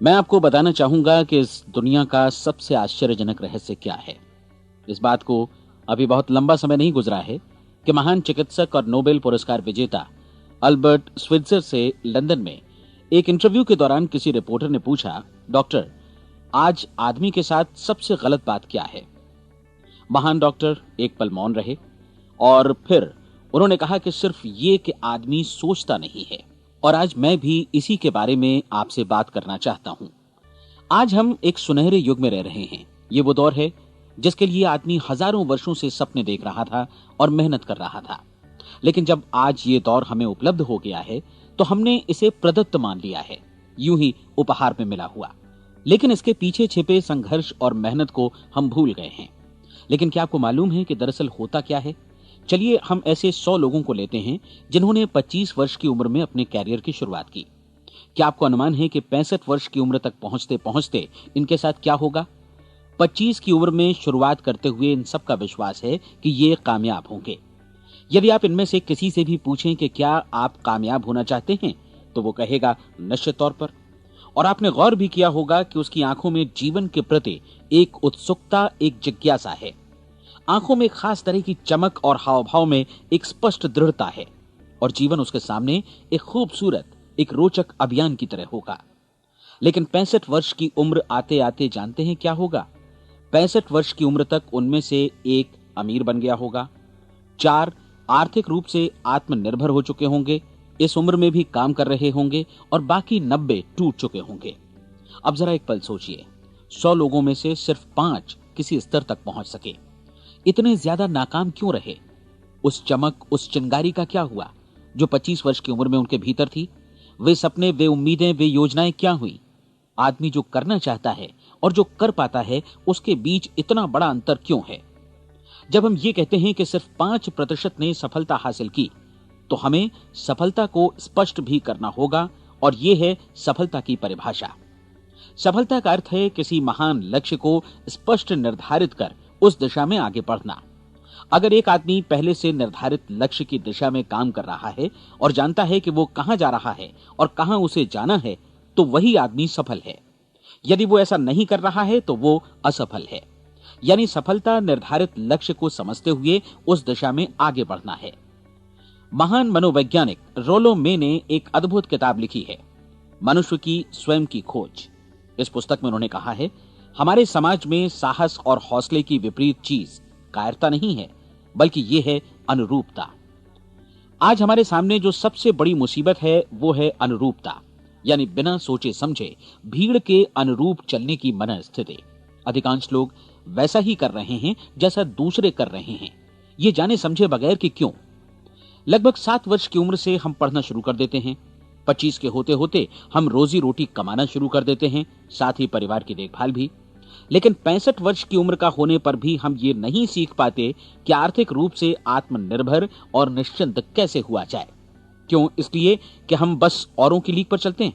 मैं आपको बताना चाहूंगा कि इस दुनिया का सबसे आश्चर्यजनक रहस्य क्या है। इस बात को अभी बहुत लंबा समय नहीं गुजरा है कि महान चिकित्सक और नोबेल पुरस्कार विजेता अल्बर्ट स्विट्जर से लंदन में एक इंटरव्यू के दौरान किसी रिपोर्टर ने पूछा, डॉक्टर, आज आदमी के साथ सबसे गलत बात क्या है। महान डॉक्टर एक पल मौन रहे और फिर उन्होंने कहा कि सिर्फ ये कि आदमी सोचता नहीं है। और आज मैं भी इसी के बारे में आपसे बात करना चाहता हूं। आज हम एक सुनहरे युग में रह रहे हैं। ये वो दौर है जिसके लिए आदमी हजारों वर्षों से सपने देख रहा था और मेहनत कर रहा था। लेकिन जब आज ये दौर हमें उपलब्ध हो गया है तो हमने इसे प्रदत्त मान लिया है, यूं ही उपहार में मिला हुआ। लेकिन इसके पीछे छिपे संघर्ष और मेहनत को हम भूल गए हैं। लेकिन क्या आपको मालूम है कि दरअसल होता क्या है? चलिए हम ऐसे 100 लोगों को लेते हैं जिन्होंने 25 वर्ष की उम्र में अपने कैरियर की शुरुआत की। क्या आपको अनुमान है कि 65 वर्ष की उम्र तक पहुंचते पहुंचते इनके साथ क्या होगा? 25 की उम्र में शुरुआत करते हुए इन सबका विश्वास है कि ये कामयाब होंगे। यदि आप इनमें से किसी से भी पूछें कि क्या आप कामयाब होना चाहते हैं, तो वो कहेगा निश्चित तौर पर। और आपने गौर भी किया होगा कि उसकी आंखों में जीवन के प्रति एक उत्सुकता, एक जिज्ञासा है। आंखों में एक खास तरह की चमक और हाव भाव में एक स्पष्ट दृढ़ता है। और जीवन उसके सामने एक खूबसूरत, एक रोचक अभियान की तरह होगा। लेकिन 65 वर्ष की उम्र आते आते जानते हैं क्या होगा? 65 वर्ष की उम्र तक उनमें से एक अमीर बन गया होगा, 4 आर्थिक रूप से आत्मनिर्भर हो चुके होंगे, इस उम्र में भी काम कर रहे होंगे, और बाकी 90 टूट चुके होंगे। अब जरा एक पल सोचिए, 100 लोगों में से सिर्फ 5 किसी स्तर तक पहुंच सके। इतने ज्यादा नाकाम क्यों रहे? उस चमक, उस चिंगारी का क्या हुआ जो 25 वर्ष की उम्र में उनके भीतर थी? वे सपने, वे उम्मीदें, वे योजनाएं क्या हुई? आदमी जो करना चाहता है और जो कर पाता है, उसके बीच इतना बड़ा अंतर क्यों है? जब हम ये कहते हैं कि सिर्फ 5% ने सफलता हासिल की, तो हमें सफलता को स्पष्ट भी करना होगा, और यह है सफलता की परिभाषा। सफलता का अर्थ है किसी महान लक्ष्य को स्पष्ट निर्धारित कर उस दिशा में आगे बढ़ना। अगर एक आदमी पहले से निर्धारित लक्ष्य की दिशा में काम कर रहा है और जानता है कि वो कहां जा रहा है और कहां उसे जाना है, तो वही आदमी सफल है। यदि वो ऐसा नहीं कर रहा है तो वो असफल है। यानी सफलता निर्धारित लक्ष्य को समझते हुए उस दिशा में आगे बढ़ना है। महान मनोवैज्ञानिक रोलो मे ने एक अद्भुत किताब लिखी है, मनुष्य की स्वयं की खोज। इस पुस्तक में उन्होंने कहा है, हमारे समाज में साहस और हौसले की विपरीत चीज कायरता नहीं है, बल्कि यह है अनुरूपता। आज हमारे सामने जो सबसे बड़ी मुसीबत है वो है अनुरूपता, यानी बिना सोचे समझे भीड़ के अनुरूप चलने की मनस्थिति। अधिकांश लोग वैसा ही कर रहे हैं जैसा दूसरे कर रहे हैं, ये जाने समझे बगैर कि क्यों। लगभग 7 वर्ष की उम्र से हम पढ़ना शुरू कर देते हैं। 25 के होते होते हम रोजी रोटी कमाना शुरू कर देते हैं, साथ ही परिवार की देखभाल भी। लेकिन 65 वर्ष की उम्र का होने पर भी हम ये नहीं सीख पाते कि आर्थिक रूप से आत्मनिर्भर और निश्चिंत कैसे हुआ जाए। क्यों? इसलिए कि हम बस औरों की लीक पर चलते हैं।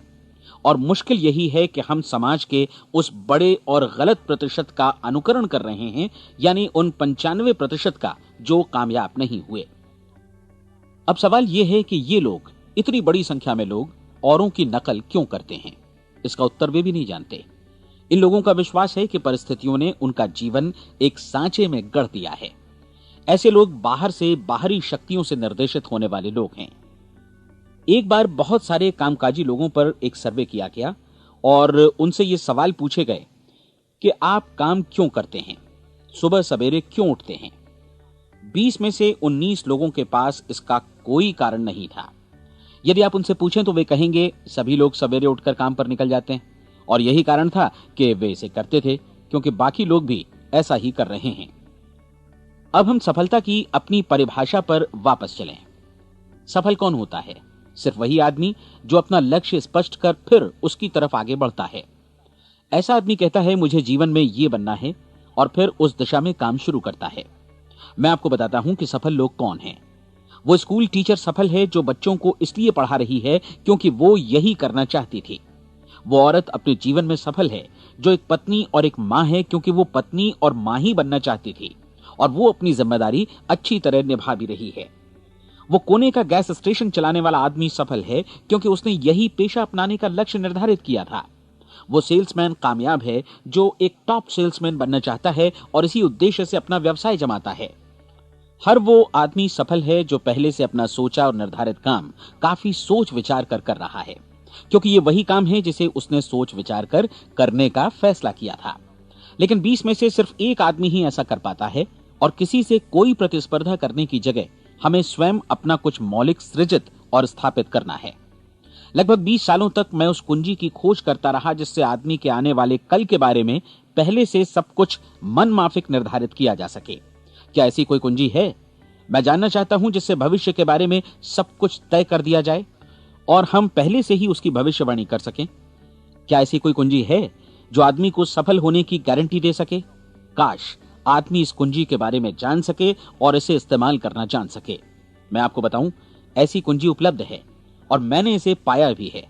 और मुश्किल यही है कि हम समाज के उस बड़े और गलत प्रतिशत का अनुकरण कर रहे हैं, यानी उन 95% का जो कामयाब नहीं हुए। अब सवाल यह है कि ये लोग, इतनी बड़ी संख्या में लोग, औरों की नकल क्यों करते हैं? इसका उत्तर वे भी नहीं जानते। इन लोगों का विश्वास है कि परिस्थितियों ने उनका जीवन एक सांचे में गढ़ दिया है। ऐसे लोग बाहर से, बाहरी शक्तियों से निर्देशित होने वाले लोग हैं। एक बार बहुत सारे कामकाजी लोगों पर एक सर्वे किया गया और उनसे ये सवाल पूछे गए कि आप काम क्यों करते हैं, सुबह सवेरे क्यों उठते हैं। 20 में से 19 लोगों के पास इसका कोई कारण नहीं था। यदि आप उनसे पूछें तो वे कहेंगे सभी लोग सवेरे उठकर काम पर निकल जाते हैं, और यही कारण था कि वे इसे करते थे क्योंकि बाकी लोग भी ऐसा ही कर रहे हैं। अब हम सफलता की अपनी परिभाषा पर वापस चलें। सफल कौन होता है? सिर्फ वही आदमी जो अपना लक्ष्य स्पष्ट कर फिर उसकी तरफ आगे बढ़ता है। ऐसा आदमी कहता है मुझे जीवन में ये बनना है, और फिर उस दिशा में काम शुरू करता है। मैं आपको बताता हूं कि सफल लोग कौन हैं। वो स्कूल टीचर सफल है जो बच्चों को इसलिए पढ़ा रही है क्योंकि वो यही करना चाहती थी। वो औरत अपने जीवन में सफल है जो एक पत्नी और एक मां है क्योंकि वो पत्नी और मां ही बनना चाहती थी, और वो अपनी जिम्मेदारी अच्छी तरह निभा भी रही है। वो कोने का गैस स्टेशन चलाने वाला आदमी सफल है क्योंकि उसने यही पेशा अपनाने का लक्ष्य निर्धारित किया था। वो सेल्समैन कामयाब है जो एक टॉप सेल्समैन बनना चाहता है और इसी उद्देश्य से अपना व्यवसाय जमाता है। हर वो आदमी सफल है जो पहले से अपना सोचा और निर्धारित काम काफी सोच विचार कर रहा है, क्योंकि ये वही काम है जिसे उसने सोच विचार कर करने का फैसला किया था। लेकिन 20 में से सिर्फ एक आदमी ही ऐसा कर पाता है, और किसी से कोई प्रतिस्पर्धा करने की जगह हमें स्वयं अपना कुछ मौलिक सृजित और स्थापित करना है। लगभग 20 सालों तक मैं उस कुंजी की खोज करता रहा जिससे आदमी के आने वाले कल के बारे में पहले से सब कुछ मन माफिक निर्धारित किया जा सके। क्या ऐसी कोई कुंजी है? मैं जानना चाहता हूं जिससे भविष्य के बारे में सब कुछ तय कर दिया जाए और हम पहले से ही उसकी भविष्यवाणी कर सकें। क्या ऐसी कोई कुंजी है जो आदमी को सफल होने की गारंटी दे सके? काश आदमी इस कुंजी के बारे में जान सके और इसे इस्तेमाल करना जान सके। मैं आपको बताऊं, ऐसी कुंजी उपलब्ध है और मैंने इसे पाया भी है।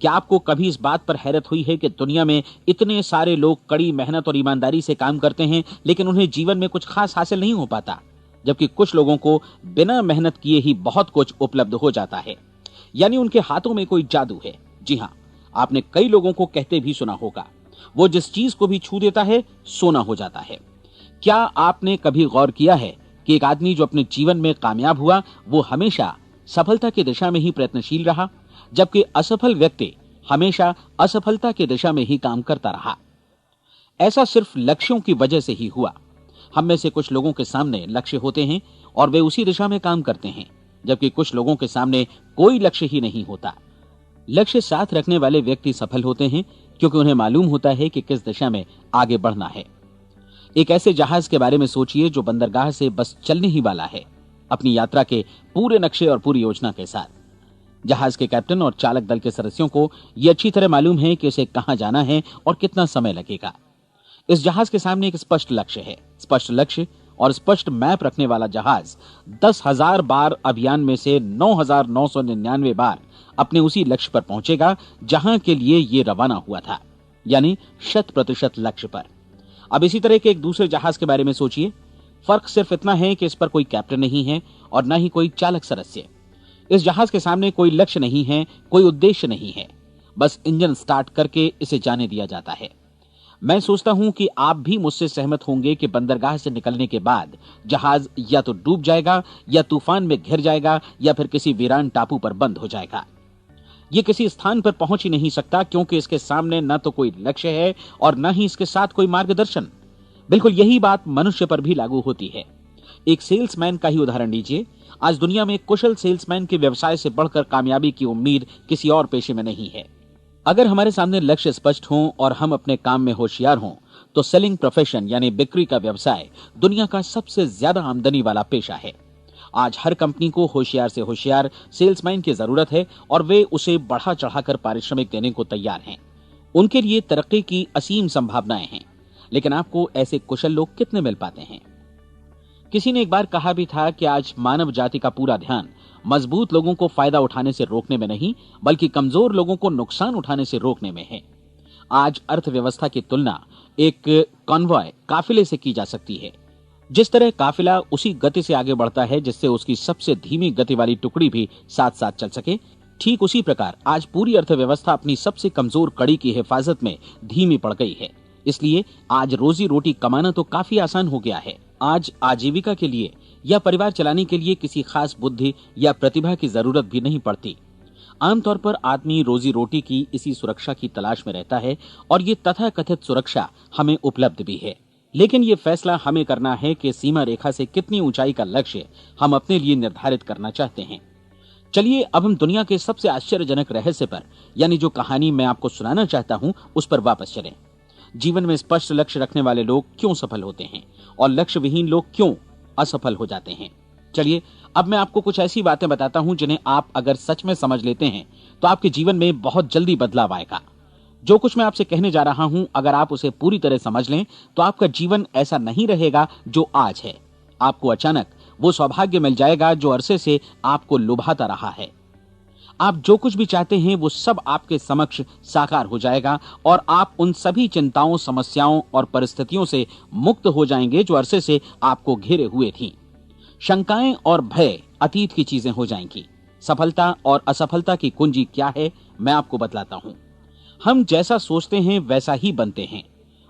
क्या आपको कभी इस बात पर हैरत हुई है कि दुनिया में इतने सारे लोग कड़ी मेहनत और ईमानदारी से काम करते हैं, लेकिन उन्हें जीवन में कुछ खास हासिल नहीं हो पाता, जबकि कुछ लोगों को बिना मेहनत किए ही बहुत कुछ उपलब्ध हो जाता है। यानी उनके हाथों में कोई जादू है। जी हां, आपने कई लोगों को कहते भी सुना होगा, वो जिस चीज को भी छू देता है सोना हो जाता है। क्या आपने कभी गौर किया है कि एक आदमी जो अपने जीवन में कामयाब हुआ वो हमेशा सफलता की दिशा में ही प्रयत्नशील रहा, जबकि असफल व्यक्ति हमेशा असफलता की दिशा में ही काम करता रहा? ऐसा सिर्फ लक्ष्यों की वजह से ही हुआ। हम में से कुछ लोगों के सामने लक्ष्य होते हैं और वे उसी दिशा में काम करते हैं, जबकि कुछ लोगों के सामने कोई लक्ष्य ही नहीं होता। लक्ष्य साथ रखने वाले व्यक्ति सफल होते हैं क्योंकि उन्हें मालूम होता है कि किस दिशा में आगे बढ़ना है। एक ऐसे जहाज के बारे में सोचिए जो बंदरगाह से बस चलने ही वाला है, अपनी यात्रा के पूरे नक्शे और पूरी योजना के साथ। जहाज के कैप्टन और चालक दल के सदस्यों को यह अच्छी तरह मालूम है कि उसे कहां जाना है और कितना समय लगेगा। इस जहाज के सामने एक स्पष्ट लक्ष्य है। स्पष्ट लक्ष्य और स्पष्ट मैप रखने वाला जहाज 10,000 बार अभियान में से 9,999 बार अपने उसी लक्ष्य पर पहुंचेगा जहां के लिए ये रवाना हुआ था, यानी 100% लक्ष्य पर। अब इसी तरह के एक दूसरे जहाज के बारे में सोचिए। फर्क सिर्फ इतना है कि इस पर कोई कैप्टन नहीं है और न ही कोई चालक सदस्य। इस जहाज के सामने कोई लक्ष्य नहीं है, कोई उद्देश्य नहीं है, बस इंजन स्टार्ट करके इसे जाने दिया जाता है। मैं सोचता हूं कि आप भी मुझसे सहमत होंगे कि बंदरगाह से निकलने के बाद जहाज या तो डूब जाएगा या तूफान में घिर जाएगा या फिर किसी वीरान टापू पर बंद हो जाएगा। ये किसी स्थान पर पहुंच ही नहीं सकता क्योंकि इसके सामने न तो कोई लक्ष्य है और न ही इसके साथ कोई मार्गदर्शन। बिल्कुल यही बात मनुष्य पर भी लागू होती है। एक सेल्समैन का ही उदाहरण लीजिए। आज दुनिया में कुशल सेल्समैन के व्यवसाय से बढ़कर कामयाबी की उम्मीद किसी और पेशे में नहीं है। अगर हमारे सामने लक्ष्य स्पष्ट हों और हम अपने काम में होशियार हों तो सेलिंग प्रोफेशन यानी बिक्री का व्यवसाय दुनिया का सबसे ज्यादा आमदनी वाला पेशा है। आज हर कंपनी को होशियार से होशियार सेल्समैन की जरूरत है और वे उसे बढ़ा चढ़ाकर पारिश्रमिक देने को तैयार हैं। उनके लिए तरक्की की असीम संभावनाएं हैं, लेकिन आपको ऐसे कुशल लोग कितने मिल पाते हैं? किसी ने एक बार कहा भी था कि आज मानव जाति का पूरा ध्यान मजबूत लोगों को फायदा उठाने से रोकने में नहीं, बल्कि कमजोर लोगों को नुकसान उठाने से रोकने में है। आज अर्थव्यवस्था की तुलना एक कॉन्वॉय काफिले से की जा सकती है। जिस तरह काफिला उसी गति से आगे बढ़ता है जिससे उसकी सबसे धीमी गति वाली टुकड़ी भी साथ साथ चल सके, ठीक उसी प्रकार आज पूरी अर्थव्यवस्था अपनी सबसे कमजोर कड़ी की हिफाजत में धीमी पड़ गई है। इसलिए आज रोजी रोटी कमाना तो काफी आसान हो गया है। आज आजीविका के लिए या परिवार चलाने के लिए किसी खास बुद्धि या प्रतिभा की जरूरत भी नहीं पड़ती। आमतौर पर आदमी रोजी रोटी की इसी सुरक्षा की तलाश में रहता है और ये तथाकथित सुरक्षा हमें उपलब्ध भी है। लेकिन ये फैसला हमें करना है कि सीमा रेखा से कितनी ऊंचाई का लक्ष्य हम अपने लिए निर्धारित करना चाहते हैं। चलिए अब हम दुनिया के सबसे आश्चर्यजनक रहस्य पर, यानी जो कहानी मैं आपको सुनाना चाहता हूं, उस पर वापस चलें। जीवन में स्पष्ट लक्ष्य रखने वाले लोग क्यों सफल होते हैं और लक्ष्य विहीन लोग क्यों असफल हो जाते हैं? चलिए अब मैं आपको कुछ ऐसी बातें बताता हूं जिन्हें आप अगर सच में समझ लेते हैं तो आपके जीवन में बहुत जल्दी बदलाव आएगा। जो कुछ मैं आपसे कहने जा रहा हूं, अगर आप उसे पूरी तरह समझ लें तो आपका जीवन ऐसा नहीं रहेगा जो आज है। आपको अचानक वो सौभाग्य मिल जाएगा जो अरसे से आपको लुभाता रहा है। आप जो कुछ भी चाहते हैं वो सब आपके समक्ष साकार हो जाएगा और आप उन सभी चिंताओं, समस्याओं और परिस्थितियों से मुक्त हो जाएंगे जो अरसे से आपको घेरे हुए थीं। शंकाएं और भय अतीत की चीजें हो जाएंगी। सफलता और असफलता की कुंजी क्या है, मैं आपको बतलाता हूं। हम जैसा सोचते हैं वैसा ही बनते हैं।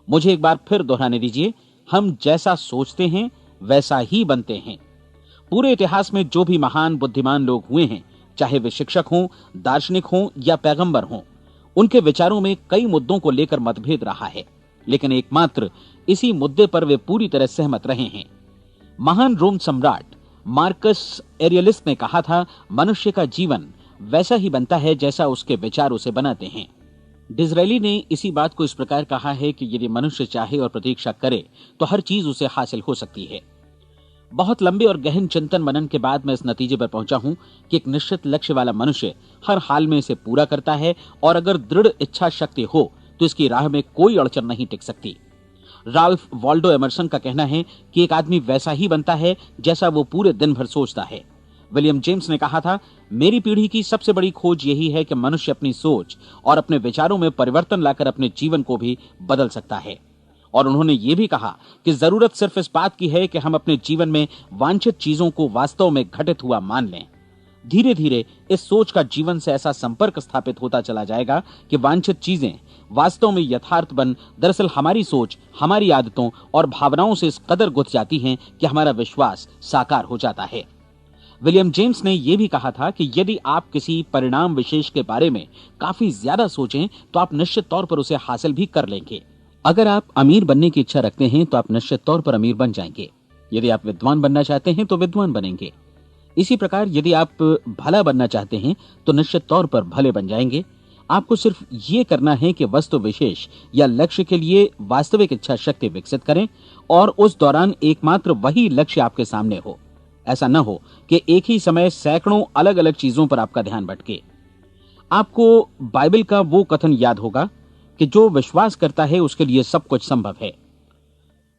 मुझे एक बार फिर दोहराने दीजिए, हम जैसा सोचते हैं वैसा ही बनते हैं। पूरे इतिहास में जो भी महान बुद्धिमान लोग हुए हैं, चाहे वे शिक्षक हों, दार्शनिक हों या पैगंबर हों, उनके विचारों में कई मुद्दों को लेकर मतभेद रहा है, लेकिन एकमात्र इसी मुद्दे पर वे पूरी तरह सहमत रहे हैं। महान रोम सम्राट मार्कस एरियलिस ने कहा था, मनुष्य का जीवन वैसा ही बनता है जैसा उसके विचार उसे बनाते हैं। डिज़रायली ने इसी बात को इस प्रकार कहा है कि यदि मनुष्य चाहे और प्रतीक्षा करे तो हर चीज उसे हासिल हो सकती है। बहुत लंबे और गहन चिंतन मनन के बाद मैं इस नतीजे पर पहुंचा हूं कि एक निश्चित लक्ष्य वाला मनुष्य हर हाल में इसे पूरा करता है, और अगर दृढ़ इच्छा शक्ति हो तो इसकी राह में कोई अड़चन नहीं टिक सकती। राल्फ वॉल्डो एमर्सन का कहना है कि एक आदमी वैसा ही बनता है जैसा वो पूरे दिन भर सोचता है। विलियम जेम्स ने कहा था, मेरी पीढ़ी की सबसे बड़ी खोज यही है कि मनुष्य अपनी सोच और अपने विचारों में परिवर्तन लाकर अपने जीवन को भी बदल सकता है। और उन्होंने ये भी कहा कि जरूरत सिर्फ इस बात की है कि हम अपने जीवन में वांछित चीजों को वास्तव में घटित हुआ मान लें। धीरे धीरे इस सोच का जीवन से ऐसा संपर्क स्थापित होता चला जाएगा कि वांछित चीजें वास्तव में यथार्थ बन दरअसल हमारी सोच, हमारी आदतों और भावनाओं से इस कदर गुथ जाती हैं कि हमारा विश्वास साकार हो जाता है। विलियम जेम्स ने यह भी कहा था कि यदि आप किसी परिणाम विशेष के बारे में काफी ज्यादा सोचें तो आप निश्चित तौर पर उसे हासिल भी कर लेंगे। अगर आप अमीर बनने की इच्छा रखते हैं तो आप निश्चित तौर पर अमीर बन जाएंगे। यदि आप विद्वान बनना चाहते हैं तो विद्वान बनेंगे। इसी प्रकार यदि आप भला बनना चाहते हैं तो निश्चित तौर पर भले बन जाएंगे। आपको सिर्फ ये करना है कि वस्तु विशेष या लक्ष्य के लिए वास्तविक इच्छा शक्ति विकसित करें और उस दौरान एकमात्र वही लक्ष्य आपके सामने हो। ऐसा न हो कि एक ही समय सैकड़ों अलग अलग चीजों पर आपका ध्यान भटके। आपको बाइबल का वो कथन याद होगा कि जो विश्वास करता है उसके लिए सब कुछ संभव है।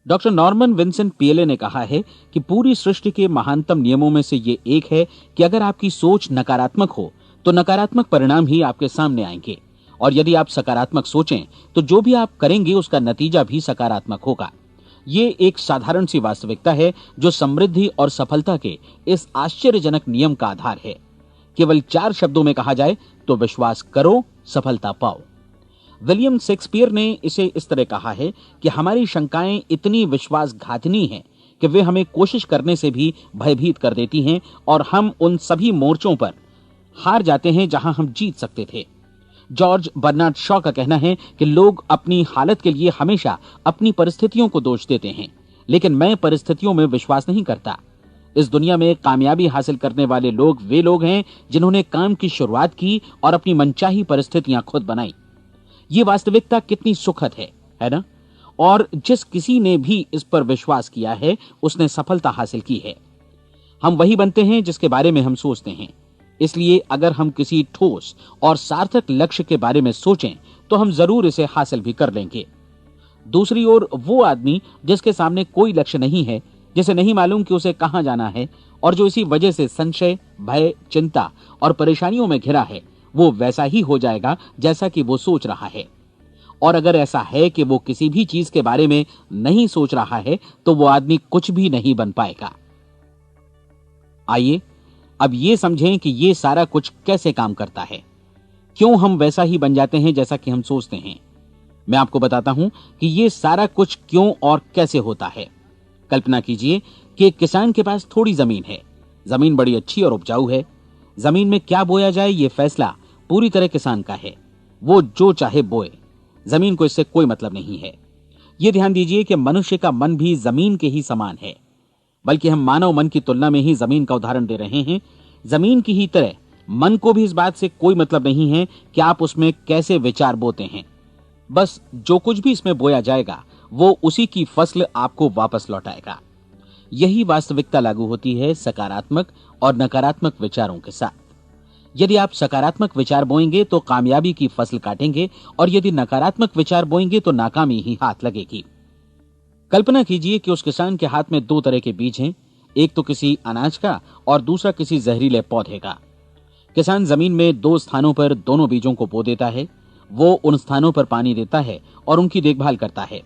डॉक्टर नॉर्मन विंसेंट पीएले ने कहा है कि पूरी सृष्टि के महानतम नियमों में से ये एक है कि अगर आपकी सोच नकारात्मक हो तो नकारात्मक परिणाम ही आपके सामने आएंगे, और यदि आप सकारात्मक सोचें तो जो भी आप करेंगे उसका नतीजा भी सकारात्मक होगा। ये एक साधारण सी वास्तविकता है जो समृद्धि और सफलता के इस आश्चर्यजनक नियम का आधार है। केवल 4 शब्दों में कहा जाए तो विश्वास करो, सफलता पाओ। विलियम शेक्सपियर ने इसे इस तरह कहा है कि हमारी शंकाएं इतनी विश्वासघातिनी हैं कि वे हमें कोशिश करने से भी भयभीत कर देती हैं, और हम उन सभी मोर्चों पर हार जाते हैं जहां हम जीत सकते थे। जॉर्ज बर्नार्ड शॉ का कहना है कि लोग अपनी हालत के लिए हमेशा अपनी परिस्थितियों को दोष देते हैं, लेकिन मैं परिस्थितियों में विश्वास नहीं करता। इस दुनिया में कामयाबी हासिल करने वाले लोग वे लोग हैं जिन्होंने काम की शुरुआत की और अपनी मनचाही परिस्थितियां खुद बनाई। ये वास्तविकता कितनी सुखद है ना? और जिस किसी ने भी इस पर विश्वास किया है उसने सफलता हासिल की है। हम वही बनते हैं जिसके बारे में हम सोचते हैं। इसलिए अगर हम किसी ठोस और सार्थक लक्ष्य के बारे में सोचें तो हम जरूर इसे हासिल भी कर लेंगे। दूसरी ओर वो आदमी जिसके सामने कोई लक्ष्य नहीं है, जिसे नहीं मालूम कि उसे कहां जाना है, और जो इसी वजह से संशय, भय, चिंता और परेशानियों में घिरा है, वो वैसा ही हो जाएगा जैसा कि वो सोच रहा है। और अगर ऐसा है कि वो किसी भी चीज के बारे में नहीं सोच रहा है तो वो आदमी कुछ भी नहीं बन पाएगा। आइए अब ये समझें कि ये सारा कुछ कैसे काम करता है, क्यों हम वैसा ही बन जाते हैं जैसा कि हम सोचते हैं। मैं आपको बताता हूं कि ये सारा कुछ क्यों और कैसे होता है। कल्पना कीजिए कि एक किसान के पास थोड़ी जमीन है। जमीन बड़ी अच्छी और उपजाऊ है। जमीन में क्या बोया जाए ये फैसला पूरी तरह किसान का है। वो जो चाहे बोए, जमीन को इससे कोई मतलब नहीं है। ये ध्यान दीजिए कि मनुष्य का मन भी जमीन के ही समान है, बल्कि हम मानव मन की तुलना में ही जमीन का उदाहरण दे रहे हैं। जमीन की ही तरह मन को भी इस बात से कोई मतलब नहीं है कि आप उसमें कैसे विचार बोते हैं। बस जो कुछ भी इसमें बोया जाएगा वो उसी की फसल आपको वापस लौटाएगा। यही वास्तविकता लागू होती है सकारात्मक और नकारात्मक विचारों के साथ। यदि आप सकारात्मक विचार बोएंगे तो कामयाबी की फसल काटेंगे, और यदि नकारात्मक विचार बोएंगे तो नाकामी ही हाथ लगेगी। कल्पना कीजिए कि उस किसान के हाथ में 2 तरह के बीज हैं, एक तो किसी अनाज का और दूसरा किसी जहरीले पौधे का। किसान जमीन में 2 स्थानों पर दोनों बीजों को बो देता है। वो उन स्थानों पर पानी देता है और उनकी देखभाल करता है।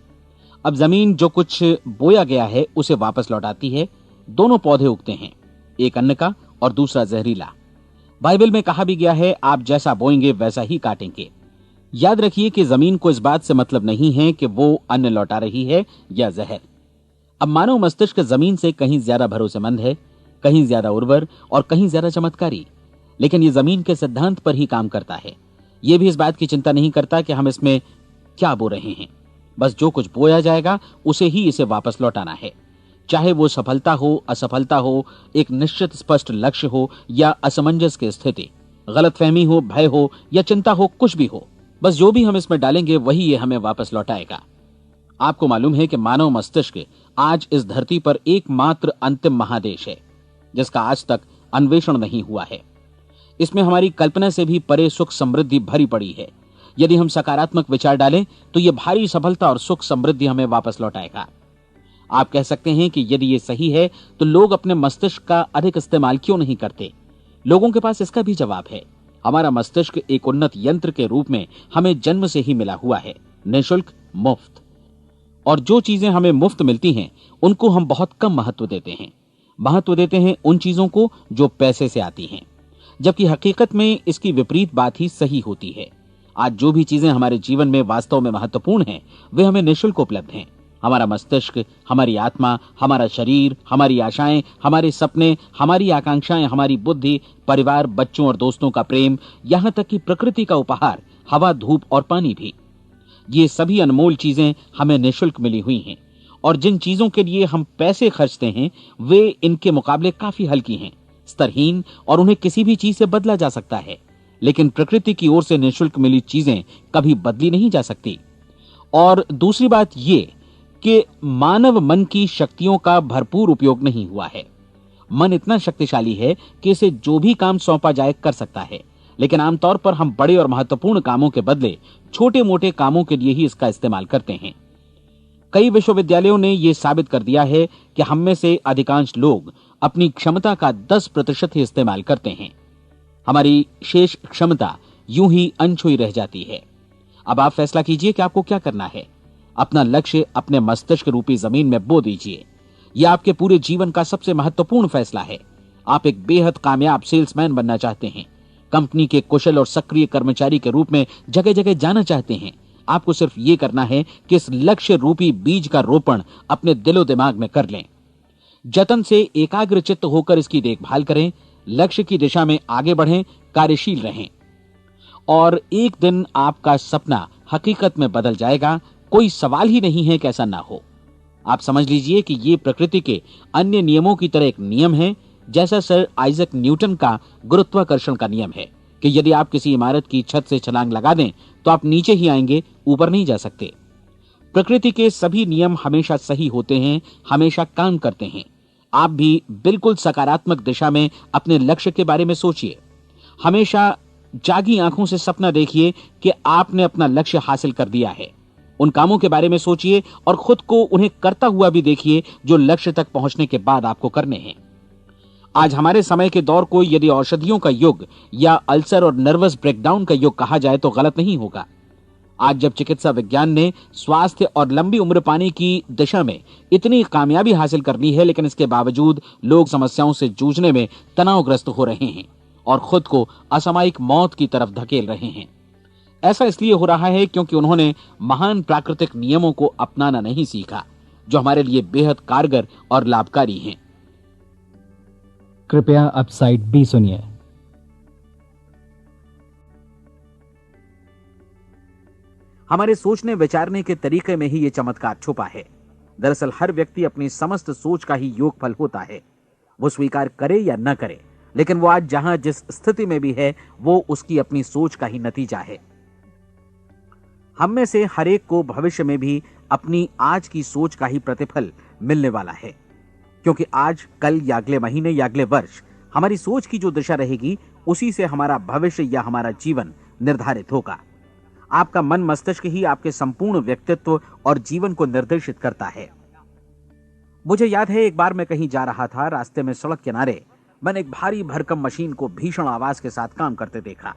अब जमीन जो कुछ बोया गया है उसे वापस लौटाती है। दोनों पौधे उगते हैं, एक अन्न का और दूसरा जहरीला। बाइबल में कहा भी गया है, आप जैसा बोएंगे वैसा ही काटेंगे। याद रखिए कि जमीन को इस बात से मतलब नहीं है कि वो अन्न लौटा रही है या जहर। अब मानव मस्तिष्क जमीन से कहीं ज्यादा भरोसेमंद है, कहीं ज्यादा उर्वर और कहीं ज्यादा चमत्कारी, लेकिन ये जमीन के सिद्धांत पर ही काम करता है। ये भी इस बात की चिंता नहीं करता कि हम इसमें क्या बो रहे हैं। बस जो कुछ बोया जाएगा उसे ही इसे वापस लौटाना है, चाहे वो सफलता हो, असफलता हो, एक निश्चित स्पष्ट लक्ष्य हो या असमंजस की स्थिति, गलतफहमी हो, भय हो या चिंता हो, कुछ भी हो। बस जो भी हम इसमें डालेंगे वही ये हमें वापस लौटाएगा। आपको मालूम है कि मानव मस्तिष्क आज इस धरती पर एकमात्र अंतिम महादेश है जिसका आज तक अन्वेषण नहीं हुआ है। इसमें हमारी कल्पना से भी परे सुख समृद्धि भरी पड़ी है। यदि हम सकारात्मक विचार डालें तो यह भारी सफलता और सुख समृद्धि हमें वापस लौटाएगा। आप कह सकते हैं कि यदि ये सही है तो लोग अपने मस्तिष्क का अधिक इस्तेमाल क्यों नहीं करते? लोगों के पास इसका भी जवाब है। हमारा मस्तिष्क एक उन्नत यंत्र के रूप में हमें जन्म से ही मिला हुआ है, निःशुल्क, मुफ्त। और जो चीजें हमें मुफ्त मिलती हैं उनको हम बहुत कम महत्व देते हैं। महत्व देते हैं उन चीजों को जो पैसे से आती हैं, जबकि हकीकत में इसकी विपरीत बात ही सही होती है। आज जो भी चीजें हमारे जीवन में वास्तव में महत्वपूर्ण हैं वे हमें निःशुल्क उपलब्ध हैं। हमारा मस्तिष्क, हमारी आत्मा, हमारा शरीर, हमारी आशाएं, हमारे सपने, हमारी आकांक्षाएं, हमारी बुद्धि, परिवार, बच्चों और दोस्तों का प्रेम, यहां तक कि प्रकृति का उपहार, हवा, धूप और पानी भी। ये सभी अनमोल चीजें हमें निःशुल्क मिली हुई हैं, और जिन चीजों के लिए हम पैसे खर्चते हैं वे इनके मुकाबले काफी हल्की हैं, स्तरहीन, और उन्हें किसी भी चीज से बदला जा सकता है। लेकिन प्रकृति की ओर से निःशुल्क मिली चीजें कभी बदली नहीं जा सकती। और दूसरी बात ये कि मानव मन की शक्तियों का भरपूर उपयोग नहीं हुआ है। मन इतना शक्तिशाली है कि इसे जो भी काम सौंपा जाए कर सकता है, लेकिन आमतौर पर हम बड़े और महत्वपूर्ण कामों के बदले छोटे मोटे कामों के लिए ही इसका इस्तेमाल करते हैं। कई विश्वविद्यालयों ने यह साबित कर दिया है कि हम में से अधिकांश लोग अपनी क्षमता का 10% ही इस्तेमाल करते हैं। हमारी शेष क्षमता यूं ही अनछुई रह जाती है। अब आप फैसला कीजिए कि आपको क्या करना है। अपना लक्ष्य अपने मस्तिष्क रूपी जमीन में बो दीजिए। यह आपके पूरे जीवन का सबसे महत्वपूर्ण फैसला है। आप एक बेहद कामयाब सेल्समैन बनना चाहते हैं, कंपनी के कुशल और सक्रिय कर्मचारी के रूप में जगह जगह जाना चाहते हैं। आपको सिर्फ ये करना है कि इस लक्ष्य रूपी बीज का रोपण अपने दिलो दिमाग में कर लें। जतन से एकाग्रचित्त होकर इसकी देखभाल करें, लक्ष्य की दिशा में आगे बढ़ें, कार्यशील रहें, और एक दिन आपका सपना हकीकत में बदल जाएगा। कोई सवाल ही नहीं है कि ऐसा ना हो। आप समझ लीजिए कि ये प्रकृति के अन्य नियमों की तरह एक नियम है, जैसा सर आइजक न्यूटन का गुरुत्वाकर्षण का नियम है कि यदि आप किसी इमारत की छत से छलांग लगा दें तो आप नीचे ही आएंगे, ऊपर नहीं जा सकते। प्रकृति के सभी नियम हमेशा सही होते हैं, हमेशा काम करते हैं। आप भी बिल्कुल सकारात्मक दिशा में अपने लक्ष्य के बारे में सोचिए। हमेशा जागी आंखों से सपना देखिए कि आपने अपना लक्ष्य हासिल कर दिया है। उन कामों के बारे में सोचिए और खुद को उन्हें करता हुआ भी देखिए जो लक्ष्य तक पहुंचने के बाद आपको करने हैं। आज हमारे समय के दौर को यदि औषधियों का युग या अल्सर और नर्वस ब्रेकडाउन का युग कहा जाए तो गलत नहीं होगा। आज जब चिकित्सा विज्ञान ने स्वास्थ्य और लंबी उम्र पाने की दिशा में इतनी कामयाबी हासिल कर ली है, लेकिन इसके बावजूद लोग समस्याओं से जूझने में तनावग्रस्त हो रहे हैं और खुद को असामयिक मौत की तरफ धकेल रहे हैं। ऐसा इसलिए हो रहा है क्योंकि उन्होंने महान प्राकृतिक नियमों को अपनाना नहीं सीखा, जो हमारे लिए बेहद कारगर और लाभकारी हैं। कृपया अब साइड बी सुनिए। हमारे सोचने विचारने के तरीके में ही ये चमत्कार छुपा है। दरअसल हर व्यक्ति अपनी समस्त सोच का ही योगफल होता है, वो स्वीकार करे या न करे, लेकिन वो आज जहां जिस स्थिति में भी है वो उसकी अपनी सोच का ही नतीजा है। हम में से हर एक को भविष्य में भी अपनी आज की सोच का ही प्रतिफल मिलने वाला है, क्योंकि आज, कल या अगले महीने या अगले वर्ष हमारी सोच की जो दिशा रहेगी उसी से हमारा भविष्य या हमारा जीवन निर्धारित होगा। आपका मन मस्तिष्क ही आपके संपूर्ण व्यक्तित्व और जीवन को निर्देशित करता है। मुझे याद है एक बार मैं कहीं जा रहा था, रास्ते में सड़क किनारे मैंने एक भारी भरकम मशीन को भीषण आवाज के साथ काम करते देखा।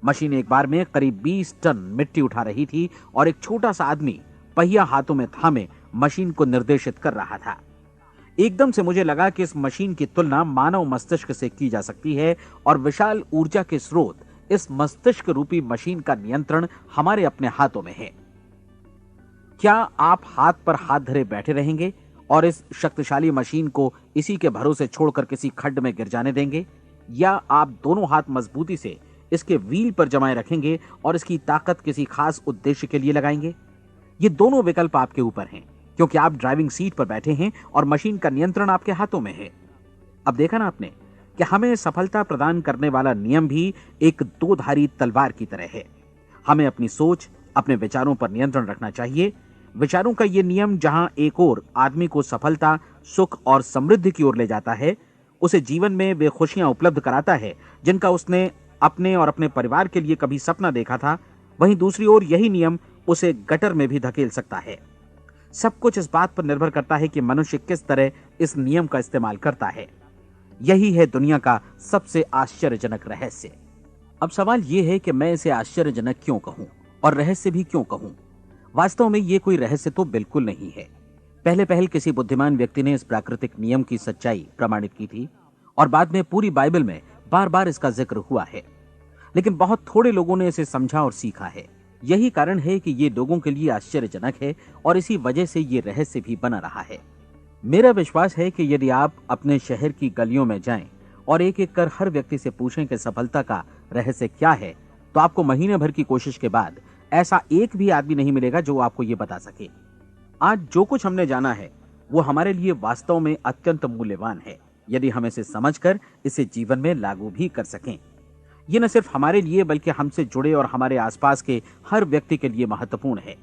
मशीन एक बार में करीब 20 टन मिट्टी उठा रही थी और एक छोटा सा आदमी पहिया हाथों में थामे मशीन को निर्देशित कर रहा था। एकदम से मुझे लगा कि इस मशीन की तुलना मानव मस्तिष्क से की जा सकती है और विशाल ऊर्जा के स्रोत इस मस्तिष्क रूपी मशीन का नियंत्रण हमारे अपने हाथों में है। क्या आप हाथ पर हाथ धरे बैठे रहेंगे और इस शक्तिशाली मशीन को इसी के भरोसे छोड़कर किसी खड्ड में गिर जाने देंगे, या आप दोनों हाथ मजबूती से इसके व्हील पर जमाए रखेंगे और इसकी ताकत किसी खास उद्देश्य के लिए लगाएंगे? ये दोनों विकल्प आपके ऊपर हैं, क्योंकि आप ड्राइविंग सीट पर बैठे हैं और मशीन का नियंत्रण आपके हाथों में है। अब देखा ना आपने कि हमें सफलता प्रदान करने वाला नियम भी एक दो-धारी तलवार की तरह है। हमें अपनी सोच, अपने विचारों पर नियंत्रण रखना चाहिए। विचारों का ये नियम जहां एक ओर आदमी को सफलता, सुख और समृद्धि की ओर ले जाता है, उसे जीवन में वे खुशियां उपलब्ध कराता है जिनका उसने अपने और अपने परिवार के लिए कभी सपना देखा था, वहीं दूसरी ओर यही नियम उसे गटर में भी धकेल सकता है। सब कुछ इस बात पर निर्भर करता है कि मनुष्य किस तरह इस नियम का इस्तेमाल करता है। यही है दुनिया का सबसे आश्चर्यजनक रहस्य। अब सवाल यह है कि मैं इसे आश्चर्यजनक क्यों कहूं और रहस्य भी क्यों कहूं? वास्तव में यह कोई रहस्य तो बिल्कुल नहीं है। पहले पहल किसी बुद्धिमान व्यक्ति ने इस प्राकृतिक नियम की सच्चाई प्रमाणित की थी और बाद में पूरी बाइबल में बार बार इसका जिक्र हुआ है, लेकिन बहुत थोड़े लोगों ने इसे समझा और सीखा है। यही कारण है कि ये लोगों के लिए आश्चर्यजनक है और इसी वजह से ये रहस्य भी बना रहा है। मेरा विश्वास है कि यदि आप अपने शहर की गलियों में जाएं और एक एक कर हर व्यक्ति से पूछें कि सफलता का रहस्य क्या है, तो आपको महीने भर की कोशिश के बाद ऐसा एक भी आदमी नहीं मिलेगा जो आपको ये बता सके। आज जो कुछ हमने जाना है वो हमारे लिए वास्तव में अत्यंत मूल्यवान है, यदि हम इसे समझकर इसे जीवन में लागू भी कर सकें। ये न सिर्फ हमारे लिए बल्कि हमसे जुड़े और हमारे आसपास के हर व्यक्ति के लिए महत्वपूर्ण है।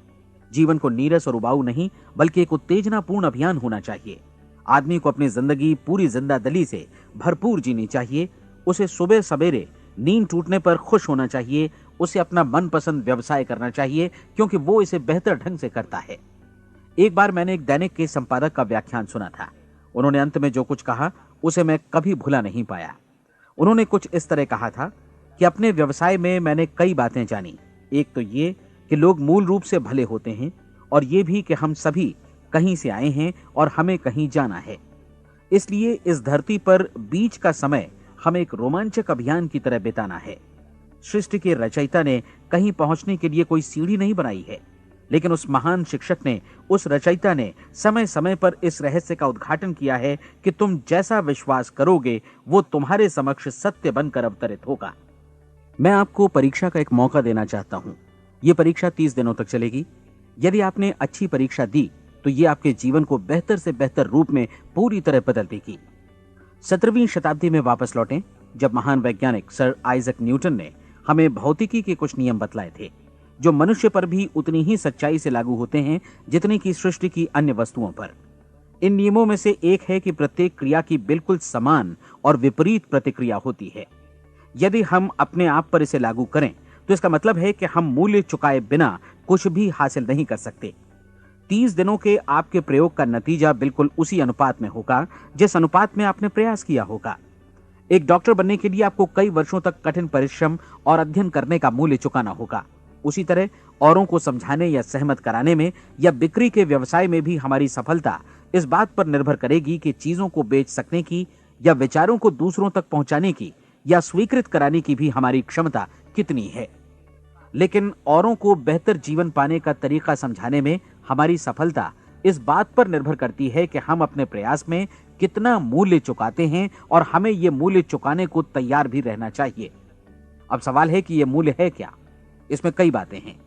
जीवन को नीरस और उबाऊ नहीं बल्कि एक उत्तेजनापूर्ण अभियान होना चाहिए। आदमी को अपनी जिंदगी पूरी जिंदादिली से भरपूर जीनी चाहिए। उसे सुबह सवेरे नींद टूटने पर खुश होना चाहिए। उसे अपना मनपसंद व्यवसाय करना चाहिए, क्योंकि वो इसे बेहतर ढंग से करता है। एक बार मैंने एक दैनिक के संपादक का व्याख्यान सुना था। उन्होंने अंत में जो कुछ कहा उसे मैं कभी भुला नहीं पाया। उन्होंने कुछ इस तरह कहा था कि अपने व्यवसाय में मैंने कई बातें जानी। एक तो ये कि लोग मूल रूप से भले होते हैं, और ये भी कि हम सभी कहीं से आए हैं और हमें कहीं जाना है। इसलिए इस धरती पर बीच का समय हमें एक रोमांचक अभियान की तरह बिताना है। सृष्टि के रचयिता ने कहीं पहुंचने के लिए कोई सीढ़ी नहीं बनाई है, लेकिन उस महान शिक्षक ने, उस रचयिता ने समय समय पर इस रहस्य का उद्घाटन किया है कि तुम जैसा विश्वास करोगे वो तुम्हारे समक्ष सत्य बनकर अवतरित होगा। मैं आपको परीक्षा का एक मौका देना चाहता हूं। यह परीक्षा 30 दिनों तक चलेगी। यदि आपने अच्छी परीक्षा दी तो ये आपके जीवन को बेहतर से बेहतर रूप में पूरी तरह बदल देगी। 17वीं शताब्दी में वापस लौटें, जब महान वैज्ञानिक सर आइजक न्यूटन ने हमें भौतिकी के कुछ नियम बतलाए थे, जो मनुष्य पर भी उतनी ही सच्चाई से लागू होते हैं जितनी की सृष्टि की अन्य वस्तुओं पर। इन नियमों में से एक है कि प्रत्येक क्रिया की बिल्कुल समान और विपरीत प्रतिक्रिया होती है। यदि हम अपने आप पर इसे लागू करें तो इसका मतलब है कि हम मूल्य चुकाए बिना कुछ भी हासिल नहीं कर सकते। 30 दिनों के आपके प्रयोग का नतीजा बिल्कुल उसी अनुपात में होगा जिस अनुपात में आपने प्रयास किया होगा। एक डॉक्टर बनने के लिए आपको कई वर्षों तक कठिन परिश्रम और अध्ययन करने का मूल्य चुकाना होगा। उसी तरह औरों को समझाने या सहमत कराने में या बिक्री के व्यवसाय में भी हमारी सफलता इस बात पर निर्भर करेगी कि चीजों को बेच सकने की या विचारों को दूसरों तक पहुंचाने की या स्वीकृत कराने की भी हमारी क्षमता कितनी है। लेकिन औरों को बेहतर जीवन पाने का तरीका समझाने में हमारी सफलता इस बात पर निर्भर करती है कि हम अपने प्रयास में कितना मूल्य चुकाते हैं, और हमें यह मूल्य चुकाने को तैयार भी रहना चाहिए। अब सवाल है कि यह मूल्य है क्या? इसमें कई बातें हैं।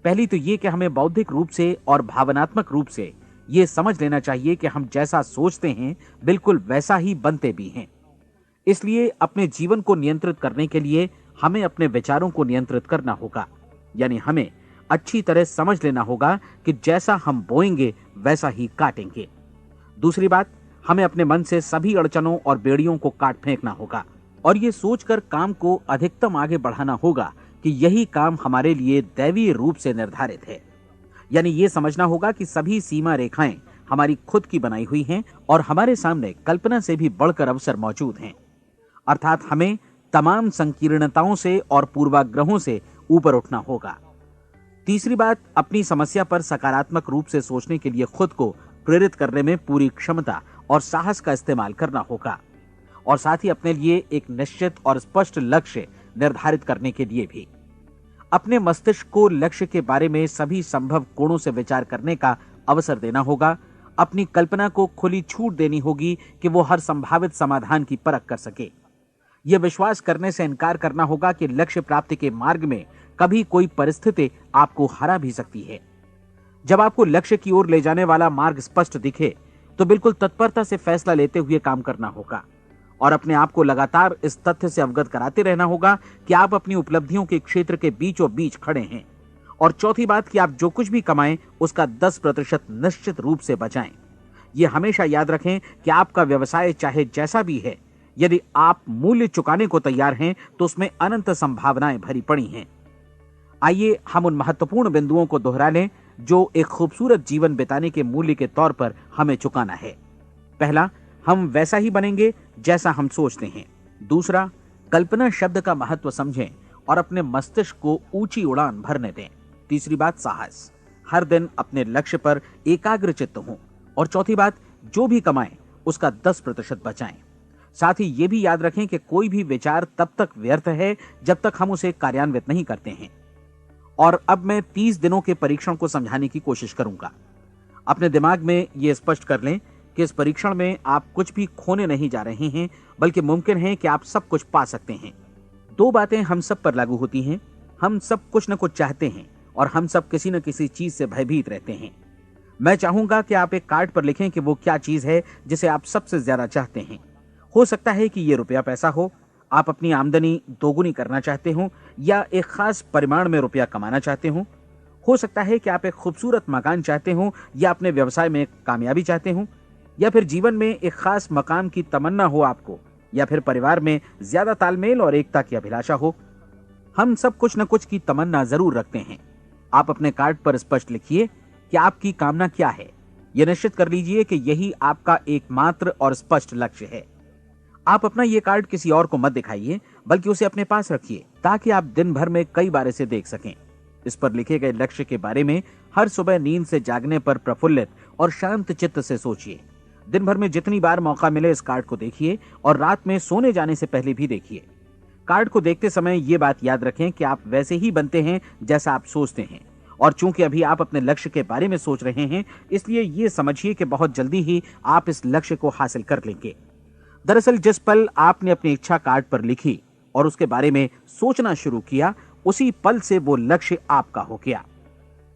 पहली तो यह कि हमें बौद्धिक रूप से और भावनात्मक रूप से यह समझ लेना चाहिए कि हम जैसा सोचते हैं बिल्कुल वैसा ही बनते भी हैं। इसलिए अपने जीवन को नियंत्रित करने के लिए हमें अपने विचारों को नियंत्रित करना होगा। यानी हमें अच्छी तरह समझ लेना होगा कि जैसा हम बोएंगे वैसा ही काटेंगे। दूसरी बात, हमें अपने मन से सभी अड़चनों और बेड़ियों को काट फेंकना होगा और ये सोचकर काम को अधिकतम आगे बढ़ाना होगा कि यही काम हमारे लिए दैवीय रूप से निर्धारित है। यानी ये समझना होगा कि सभी सीमा रेखाएं हमारी खुद की बनाई हुई हैं और हमारे सामने कल्पना से भी बढ़कर अवसर मौजूद हैं। अर्थात हमें तमाम संकीर्णताओं से और पूर्वाग्रहों से ऊपर उठना होगा। तीसरी बात, अपनी समस्या पर सकारात्मक रूप से सोचने के लिए खुद को प्रेरित करने में पूरी क्षमता और साहस का इस्तेमाल करना होगा, और साथ ही अपने लिए एक निश्चित और स्पष्ट लक्ष्य निर्धारित करने के लिए भी। अपने मस्तिष्क को लक्ष्य के बारे में सभी संभव कोणों से विचार करने का अवसर देना होगा। अपनी कल्पना को खुली छूट देनी होगी कि वो हर संभावित समाधान की परख कर सके। यह विश्वास करने से इनकार करना होगा कि लक्ष्य प्राप्ति के मार्ग में कभी कोई परिस्थिति आपको हरा भी सकती है। जब आपको लक्ष्य की ओर ले जाने वाला मार्ग स्पष्ट दिखे तो बिल्कुल तत्परता से फैसला लेते हुए काम करना होगा और अपने आप को लगातार इस तथ्य से अवगत कराते रहना होगा कि आप अपनी उपलब्धियों के क्षेत्र के बीचों बीच खड़े हैं। और चौथी बात कि आप जो कुछ भी कमाएं उसका 10% निश्चित रूप से बचाएं। यह हमेशा याद रखें कि आपका व्यवसाय चाहे जैसा भी है, यदि आप मूल्य चुकाने को तैयार हैं तो उसमें अनंत संभावनाएं भरी पड़ी हैं। आइए हम उन महत्वपूर्ण बिंदुओं को दोहरा लें जो एक खूबसूरत जीवन बिताने के मूल्य के तौर पर हमें चुकाना है। पहला, हम वैसा ही बनेंगे जैसा हम सोचते हैं। दूसरा, कल्पना शब्द का महत्व समझें और अपने मस्तिष्क को ऊंची उड़ान भरने दें। तीसरी बात, साहस, हर दिन अपने लक्ष्य पर एकाग्र चित्त हों। और चौथी बात, जो भी कमाएं उसका 10% बचाएं। साथ ही ये भी याद रखें कि कोई भी विचार तब तक व्यर्थ है जब तक हम उसे कार्यान्वित नहीं करते हैं। और अब मैं 30 दिनों के परीक्षण को समझाने की कोशिश करूंगा। अपने दिमाग में यह स्पष्ट कर लें कि इस परीक्षण में आप कुछ भी खोने नहीं जा रहे हैं, बल्कि मुमकिन है कि आप सब कुछ पा सकते हैं। 2 बातें हम सब पर लागू होती हैं। हम सब कुछ न कुछ चाहते हैं और हम सब किसी न किसी चीज से भयभीत रहते हैं। मैं चाहूंगा कि आप एक कार्ड पर लिखें कि वो क्या चीज है जिसे आप सबसे ज्यादा चाहते हैं। हो सकता है कि ये रुपया पैसा हो, आप अपनी आमदनी दोगुनी करना चाहते हो, या एक खास परिमाण में रुपया कमाना चाहते हो सकता है कि आप एक खूबसूरत मकान चाहते हो, या अपने व्यवसाय में कामयाबी चाहते हो, या फिर जीवन में एक खास मकाम की तमन्ना हो आपको, या फिर परिवार में ज्यादा तालमेल और एकता की अभिलाषा हो। हम सब कुछ न कुछ की तमन्ना जरूर रखते हैं। आप अपने कार्ड पर स्पष्ट लिखिए कि आपकी कामना क्या है। यह निश्चित कर लीजिए कि यही आपका एकमात्र और स्पष्ट लक्ष्य है। आप अपना यह कार्ड किसी और को मत दिखाइए, बल्कि उसे अपने पास रखिए ताकि आप दिन भर में कई बार इसे देख सकें। इस पर लिखे गए लक्ष्य के बारे में हर सुबह नींद से जागने पर प्रफुल्लित और शांत चित्त से सोचिए। दिन भर में जितनी बार मौका मिले इस कार्ड को देखिए और रात में सोने जाने से पहले भी देखिए। कार्ड को देखते समय यह बात याद रखें कि आप वैसे ही बनते हैं जैसा आप सोचते हैं। और चूंकि अभी आप अपने लक्ष्य के बारे में सोच रहे हैं, इसलिए यह समझिए कि बहुत जल्दी ही आप इस लक्ष्य को हासिल कर लेंगे। दरअसल जिस पल आपने अपनी इच्छा कार्ड पर लिखी और उसके बारे में सोचना शुरू किया, उसी पल से वो लक्ष्य आपका हो गया।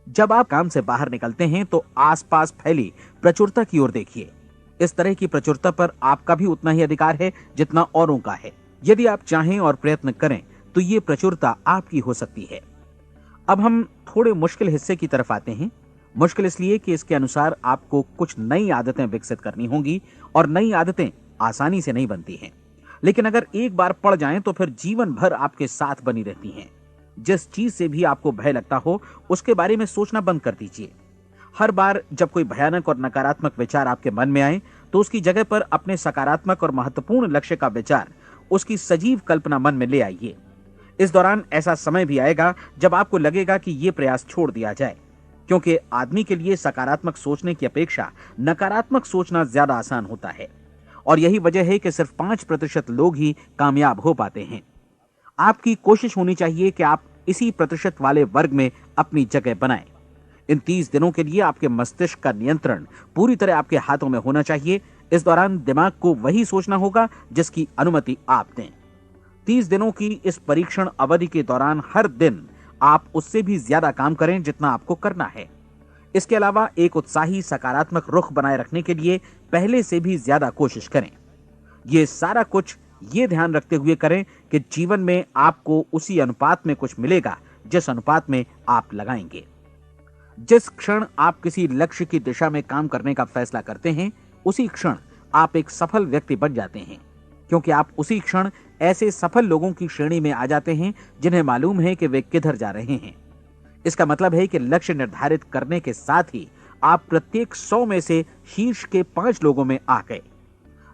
जब आप काम से बाहर निकलते हैं तो आसपास फैली प्रचुरता की ओर देखिए। इस तरह की प्रचुरता पर आपका भी उतना ही अधिकार है जितना औरों का है। यदि आप चाहें और प्रयत्न करें तो ये प्रचुरता आपकी हो सकती है। अब हम थोड़े मुश्किल हिस्से की तरफ आते हैं। मुश्किल इसलिए कि इसके अनुसार आपको कुछ नई आदतें विकसित करनी होंगी और नई आदतें आसानी से नहीं बनती हैं, लेकिन अगर एक बार पड़ जाएं तो फिर जीवन भर आपके साथ बनी रहती हैं। जिस चीज से भी आपको भय लगता हो उसके बारे में सोचना बंद कर दीजिए। हर बार जब कोई भयानक और नकारात्मक विचार आपके मन में आए तो उसकी जगह पर अपने सकारात्मक और महत्वपूर्ण लक्ष्य का विचार, उसकी सजीव कल्पना मन में ले आइए। इस दौरान ऐसा समय भी आएगा जब आपको लगेगा कि यह प्रयास छोड़ दिया जाए, क्योंकि आदमी के लिए सकारात्मक सोचने की अपेक्षा नकारात्मक सोचना ज्यादा आसान होता है। और यही वजह है कि सिर्फ 5% लोग ही कामयाब हो पाते हैं। आपकी कोशिश होनी चाहिए कि आप इसी प्रतिशत वाले वर्ग में अपनी जगह बनाएं। इन 30 दिनों के लिए आपके मस्तिष्क का नियंत्रण पूरी तरह आपके हाथों में होना चाहिए। इस दौरान दिमाग को वही सोचना होगा जिसकी अनुमति आप दें। 30 दिनों की इस परीक्षण अवधि के दौरान हर दिन आप उससे भी ज्यादा काम करें जितना आपको करना है। इसके अलावा एक उत्साही सकारात्मक रुख बनाए रखने के लिए पहले से भी ज्यादा कोशिश करें। ये सारा कुछ ये ध्यान रखते हुए करें कि जीवन में आपको उसी अनुपात में कुछ मिलेगा जिस अनुपात में आप लगाएंगे। जिस क्षण आप किसी लक्ष्य की दिशा में काम करने का फैसला करते हैं, उसी क्षण आप एक सफल व्यक्ति बन जाते हैं, क्योंकि आप उसी क्षण ऐसे सफल लोगों की श्रेणी में आ जाते हैं जिन्हें मालूम है कि वे किधर जा रहे हैं। इसका मतलब है कि लक्ष्य निर्धारित करने के साथ ही आप प्रत्येक 100 में से शीर्ष के 5 लोगों में आ गए।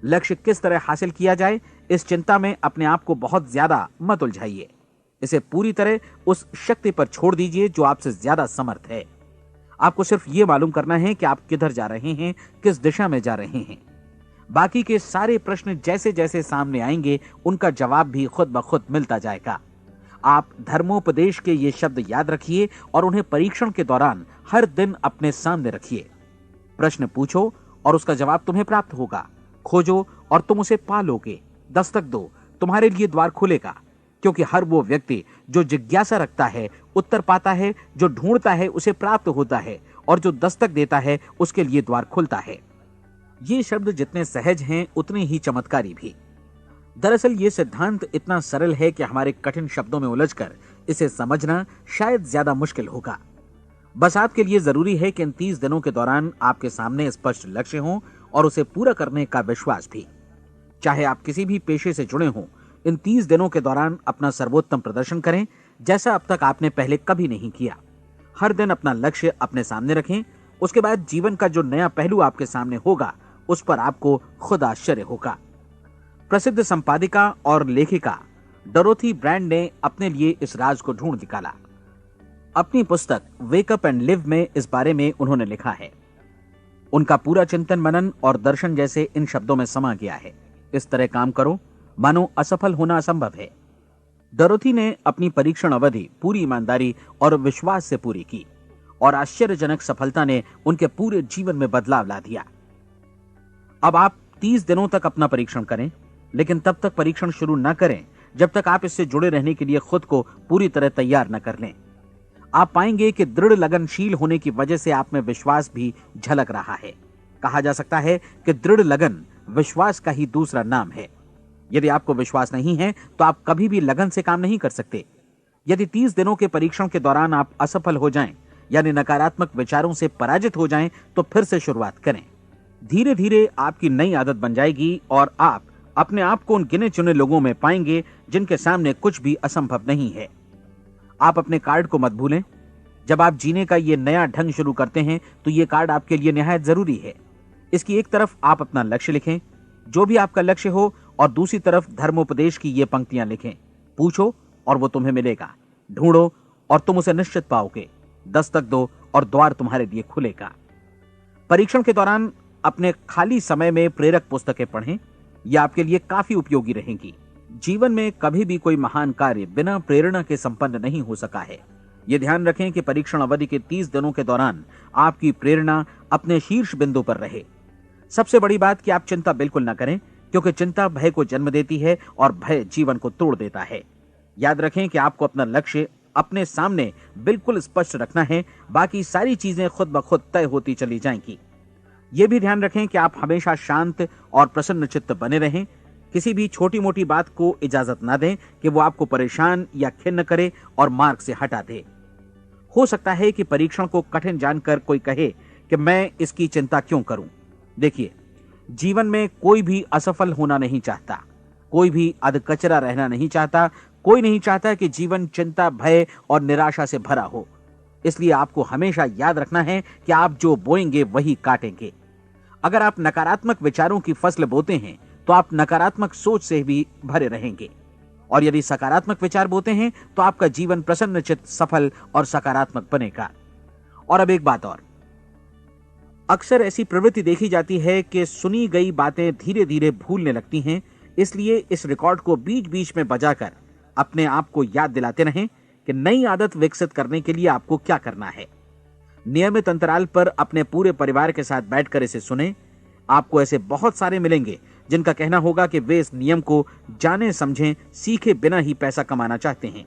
लक्ष्य किस तरह हासिल किया जाए, इस चिंता में अपने आप को बहुत ज्यादा मत उलझाइए। इसे पूरी तरह उस शक्ति पर छोड़ दीजिए जो आपसे ज्यादा समर्थ है। आपको सिर्फ ये मालूम करना है कि आप किधर जा रहे हैं, किस दिशा में जा रहे हैं। बाकी के सारे प्रश्न जैसे जैसे सामने आएंगे उनका जवाब भी खुद ब खुद मिलता जाएगा। आप धर्मोपदेश के ये शब्द याद रखिए और उन्हें परीक्षण के दौरान हर दिन अपने सामने रखिए। प्रश्न पूछो और उसका जवाब तुम्हें प्राप्त होगा। खोजो और तुम उसे पा लोगे। दस्तक दो, तुम्हारे लिए द्वार खुलेगा, क्योंकि हर वो व्यक्ति जो जिज्ञासा रखता है उत्तर पाता है, जो ढूंढता है उसे प्राप्त होता है, और जो दस्तक देता है उसके लिए द्वार खुलता है। ये शब्द जितने सहज हैं उतने ही चमत्कारी भी। दरअसल ये सिद्धांत इतना सरल है कि हमारे कठिन शब्दों में उलझकर इसे समझना शायद ज्यादा मुश्किल होगा। बस आपके लिए जरूरी है कि इन 30 दिनों के दौरान आपके सामने स्पष्ट लक्ष्य हो और उसे पूरा करने का विश्वास भी। चाहे आप किसी भी पेशे से जुड़े हों, इन 30 दिनों के दौरान अपना सर्वोत्तम प्रदर्शन करें, जैसा अब तक आपने पहले कभी नहीं किया। हर दिन अपना लक्ष्य अपने सामने रखें। उसके बाद जीवन का जो नया पहलू आपके सामने होगा उस पर आपको खुद आश्चर्य होगा। प्रसिद्ध संपादिका और लेखिका डोरोथी ब्रैंड ने अपने लिए इस राज को ढूंढ निकाला। अपनी पुस्तक वेक अप एंड लिव में इस बारे में उन्होंने लिखा है। उनका पूरा चिंतन मनन और दर्शन जैसे इन शब्दों में समा गया है। इस तरह काम करो मानो असफल होना असंभव है। डोरोथी ने अपनी परीक्षण अवधि पूरी ईमानदारी और विश्वास से पूरी की और आश्चर्यजनक सफलता ने उनके पूरे जीवन में बदलाव ला दिया। अब आप 30 दिनों तक अपना परीक्षण करें, लेकिन तब तक परीक्षण शुरू न करें जब तक आप इससे जुड़े रहने के लिए खुद को पूरी तरह तैयार न कर लें। आप पाएंगे कि दृढ़ लगनशील होने की वजह से आप में विश्वास भी झलक रहा है। कहा जा सकता है कि दृढ़ लगन विश्वास का ही दूसरा नाम है। यदि आपको विश्वास नहीं है तो आप कभी भी लगन से काम नहीं कर सकते। यदि 30 दिनों के परीक्षण के दौरान आप असफल हो जाएं, यानी नकारात्मक विचारों से पराजित हो जाएं, तो फिर से शुरुआत करें। धीरे धीरे आपकी नई आदत बन जाएगी और आप अपने आप को उन गिने चुने लोगों में पाएंगे जिनके सामने कुछ भी असंभव नहीं है। आप अपने कार्ड को मत भूलें। जब आप जीने का ये नया ढंग शुरू करते हैं तो ये कार्ड आपके लिए निहायत जरूरी है। इसकी एक तरफ आप अपना लक्ष्य लिखें, जो भी आपका लक्ष्य हो, और दूसरी तरफ धर्मोपदेश की ये पंक्तियां लिखें। पूछो और वो तुम्हें मिलेगा, ढूंढो और तुम उसे निश्चित पाओगे, दस्तक दो और द्वार तुम्हारे लिए खुलेगा। परीक्षण के दौरान अपने खाली समय में प्रेरक पुस्तकें पढ़ें। ये आपके लिए काफी उपयोगी रहेंगी। जीवन में कभी भी कोई महान कार्य बिना प्रेरणा के संपन्न नहीं हो सका है। ये ध्यान रखें कि परीक्षण अवधि के 30 दिनों के दौरान आपकी प्रेरणा अपने शीर्ष बिंदु पर रहे। सबसे बड़ी बात कि आप चिंता बिल्कुल न करें, क्योंकि चिंता भय को जन्म देती है और भय जीवन को तोड़ देता है। याद रखें कि आपको अपना लक्ष्य अपने सामने बिल्कुल स्पष्ट रखना है, बाकी सारी चीजें खुद ब खुद तय होती चली जाएंगी। यह भी ध्यान रखें कि आप हमेशा शांत और प्रसन्न चित्त बने रहें। किसी भी छोटी मोटी बात को इजाजत ना दें कि वो आपको परेशान या खिन्न करे और मार्ग से हटा दे। हो सकता है कि परीक्षण को कठिन जानकर कोई कहे कि मैं इसकी चिंता क्यों करूं। देखिए, जीवन में कोई भी असफल होना नहीं चाहता, कोई भी अधकचरा रहना नहीं चाहता, कोई नहीं चाहता कि जीवन चिंता, भय और निराशा से भरा हो। इसलिए आपको हमेशा याद रखना है कि आप जो बोएंगे वही काटेंगे। अगर आप नकारात्मक विचारों की फसल बोते हैं तो आप नकारात्मक सोच से भी भरे रहेंगे, और यदि सकारात्मक विचार बोते हैं तो आपका जीवन प्रसन्नचित्त, सफल और सकारात्मक बनेगा। और अब एक बात और, अक्सर ऐसी प्रवृत्ति देखी जाती है कि सुनी गई बातें धीरे धीरे भूलने लगती हैं। इसलिए इस रिकॉर्ड को बीच बीच में बजाकर अपने आप को याद दिलाते रहें कि नई आदत विकसित करने के लिए आपको क्या करना है। नियमित अंतराल पर अपने पूरे परिवार के साथ बैठकर इसे सुनें। आपको ऐसे बहुत सारे मिलेंगे जिनका कहना होगा कि वे इस नियम को जाने समझें सीखे बिना ही पैसा कमाना चाहते हैं।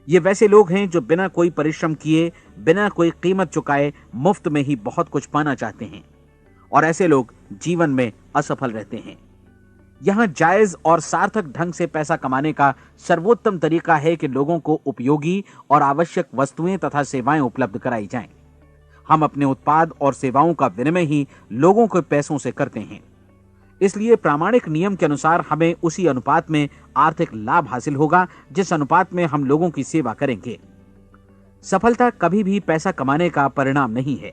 ये वैसे लोग हैं जो बिना कोई परिश्रम किए, बिना कोई कीमत चुकाए मुफ्त में ही बहुत कुछ पाना चाहते हैं, और ऐसे लोग जीवन में असफल रहते हैं। यहां जायज और सार्थक ढंग से पैसा कमाने का सर्वोत्तम तरीका है कि लोगों को उपयोगी और आवश्यक वस्तुएं तथा सेवाएं उपलब्ध कराई जाएं। हम अपने उत्पाद और सेवाओं का विनिमय ही लोगों के पैसों से करते हैं। इसलिए प्रामाणिक नियम के अनुसार हमें उसी अनुपात में आर्थिक लाभ हासिल होगा जिस अनुपात में हम लोगों की सेवा करेंगे। सफलता कभी भी पैसा कमाने का परिणाम नहीं है,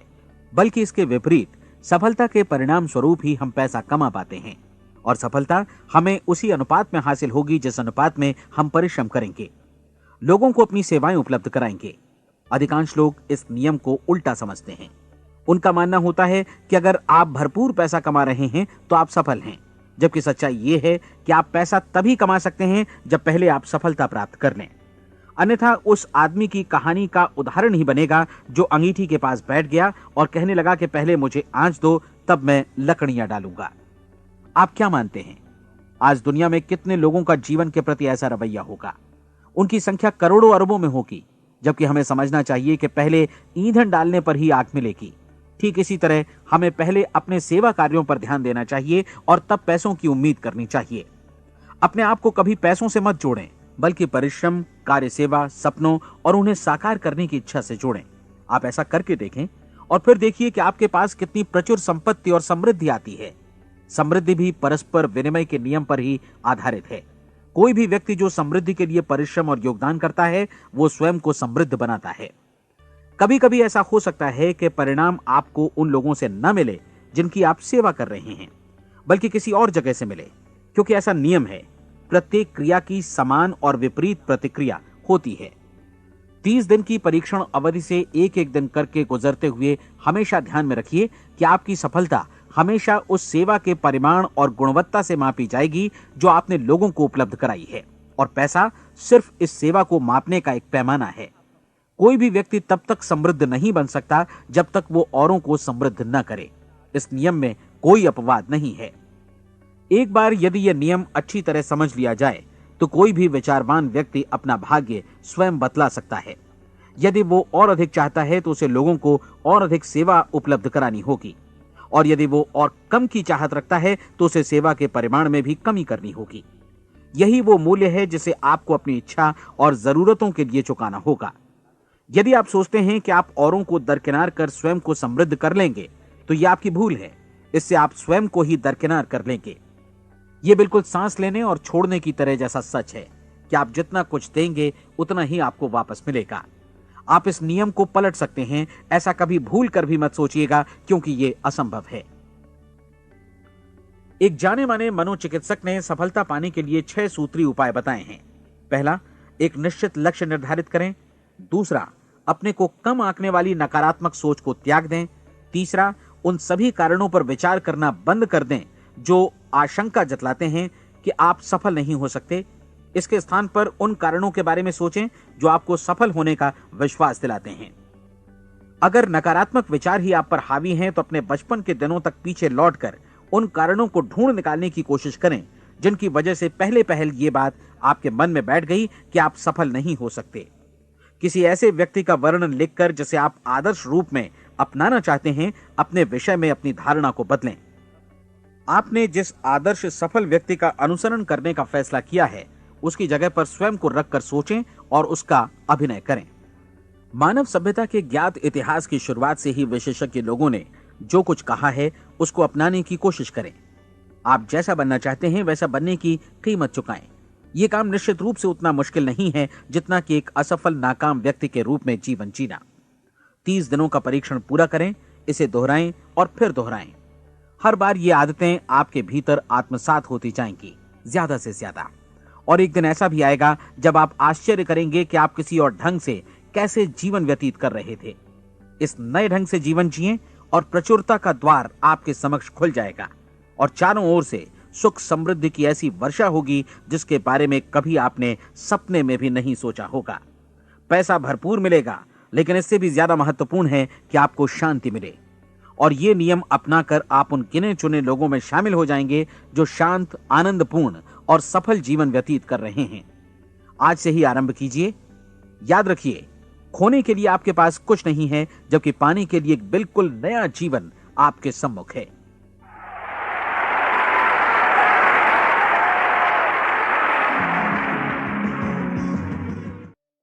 बल्कि इसके विपरीत सफलता के परिणाम स्वरूप ही हम पैसा कमा पाते हैं, और सफलता हमें उसी अनुपात में हासिल होगी जिस अनुपात में हम परिश्रम करेंगे, लोगों को अपनी सेवाएं उपलब्ध कराएंगे। अधिकांश लोग इस नियम को उल्टा समझते हैं। उनका मानना होता है कि अगर आप भरपूर पैसा कमा रहे हैं तो आप सफल हैं, जबकि सच्चाई ये है कि आप पैसा तभी कमा सकते हैं जब पहले आप सफलता प्राप्त कर लें। अन्यथा उस आदमी की कहानी का उदाहरण ही बनेगा जो अंगीठी के पास बैठ गया और कहने लगा कि पहले मुझे आंच दो, तब मैं लकड़ियां डालूंगा। आप क्या मानते हैं, आज दुनिया में कितने लोगों का जीवन के प्रति ऐसा रवैया होगा? उनकी संख्या करोड़ों अरबों में होगी, जबकि हमें समझना चाहिए कि पहले ईंधन डालने पर ही आग मिलेगी। ठीक इसी तरह हमें पहले अपने सेवा कार्यों पर ध्यान देना चाहिए और तब पैसों की उम्मीद करनी चाहिए। अपने आप को कभी पैसों से मत जोड़ें, बल्कि परिश्रम, कार्य सेवा, सपनों और उन्हें साकार करने की इच्छा से जोड़ें। आप ऐसा करके देखें और फिर देखिए कि आपके पास कितनी प्रचुर संपत्ति और समृद्धि आती है। समृद्धि भी परस्पर विनिमय के नियम पर ही आधारित है। कोई भी व्यक्ति जो समृद्धि के लिए परिश्रम और योगदान करता है, वो स्वयं को समृद्ध बनाता है। कभी कभी ऐसा हो सकता है कि परिणाम आपको उन लोगों से न मिले जिनकी आप सेवा कर रहे हैं, बल्कि किसी और जगह से मिले, क्योंकि ऐसा नियम है, प्रत्येक क्रिया की समान और विपरीत प्रतिक्रिया होती है। 30 दिन की परीक्षण अवधि से एक एक दिन करके गुजरते हुए हमेशा ध्यान में रखिए कि आपकी सफलता हमेशा उस सेवा के परिमाण और गुणवत्ता से मापी जाएगी जो आपने लोगों को उपलब्ध कराई है, और पैसा सिर्फ इस सेवा को मापने का एक पैमाना है। कोई भी व्यक्ति तब तक समृद्ध नहीं बन सकता जब तक वो औरों को समृद्ध न करे। इस नियम में कोई अपवाद नहीं है। एक बार यदि यह नियम अच्छी तरह समझ लिया जाए तो कोई भी विचारवान व्यक्ति अपना भाग्य स्वयं बतला सकता है। यदि वो और अधिक चाहता है तो उसे लोगों को और अधिक सेवा उपलब्ध करानी होगी, और यदि वो और कम की चाहत रखता है तो उसे सेवा के परिमाण में भी कमी करनी होगी। यही वो मूल्य है जिसे आपको अपनी इच्छा और जरूरतों के लिए चुकाना होगा। यदि आप सोचते हैं कि आप औरों को दरकिनार कर स्वयं को समृद्ध कर लेंगे तो यह आपकी भूल है। इससे आप स्वयं को ही दरकिनार कर लेंगे। यह बिल्कुल सांस लेने और छोड़ने की तरह जैसा सच है कि आप जितना कुछ देंगे उतना ही आपको वापस मिलेगा। आप इस नियम को पलट सकते हैं, ऐसा कभी भूल कर भी मत सोचिएगा, क्योंकि यह असंभव है। एक जाने माने मनोचिकित्सक ने सफलता पाने के लिए 6 सूत्री उपाय बताए हैं। पहला, एक निश्चित लक्ष्य निर्धारित करें। दूसरा, अपने को कम आंकने वाली नकारात्मक सोच को त्याग दें। तीसरा, उन सभी कारणों पर विचार करना बंद कर दें जो आशंका जतलाते हैं कि आप सफल नहीं हो सकते। इसके स्थान पर उन कारणों के बारे में सोचें जो आपको सफल होने का विश्वास दिलाते हैं। अगर नकारात्मक विचार ही आप पर हावी हैं तो अपने बचपन के दिनों तक पीछे लौटकर उन कारणों को ढूंढ निकालने की कोशिश करें जिनकी वजह से पहले पहल ये बात आपके मन में बैठ गई कि आप सफल नहीं हो सकते। किसी ऐसे व्यक्ति का वर्णन लिखकर जिसे आप आदर्श रूप में अपनाना चाहते हैं, अपने विषय में अपनी धारणा को बदलें। आपने जिस आदर्श सफल व्यक्ति का अनुसरण करने का फैसला किया है, उसकी जगह पर स्वयं को रखकर सोचें और उसका अभिनय करें। मानव सभ्यता के ज्ञात इतिहास की शुरुआत से ही विशेषज्ञ लोगों ने जो कुछ कहा है उसको अपनाने की कोशिश करें। आप जैसा बनना चाहते हैं वैसा बनने की कीमत चुकाएं। यह काम निश्चित रूप से उतना मुश्किल नहीं है जितना कि एक असफल नाकाम व्यक्ति के रूप में जीवन जीना। 30 दिनों का परीक्षण पूरा करें, इसे दोहराएं और फिर दोहराएं। हर बार ये आदतें आपके भीतर आत्मसात होती जाएंगी, ज्यादा से ज्यादा। और एक दिन ऐसा भी आएगा जब आप आश्चर्य करेंगे कि आप किसी और ढंग से कैसे जीवन व्यतीत कर रहे थे। इस नए ढंग से जीवन जिएं और प्रचुरता का द्वार आपके समक्ष खुल जाएगा और चारों ओर से सुख समृद्धि की ऐसी वर्षा होगी जिसके बारे में कभी आपने सपने में भी नहीं सोचा होगा। पैसा भरपूर मिलेगा, लेकिन इससे भी ज्यादा महत्वपूर्ण है कि आपको शांति मिले। और ये नियम अपनाकर आप उन गिने चुने लोगों में शामिल हो जाएंगे जो शांत, आनंदपूर्ण और सफल जीवन व्यतीत कर रहे हैं। आज से ही आरंभ कीजिए। याद रखिए, खोने के लिए आपके पास कुछ नहीं है, जबकि पाने के लिए एक बिल्कुल नया जीवन आपके सम्मुख है।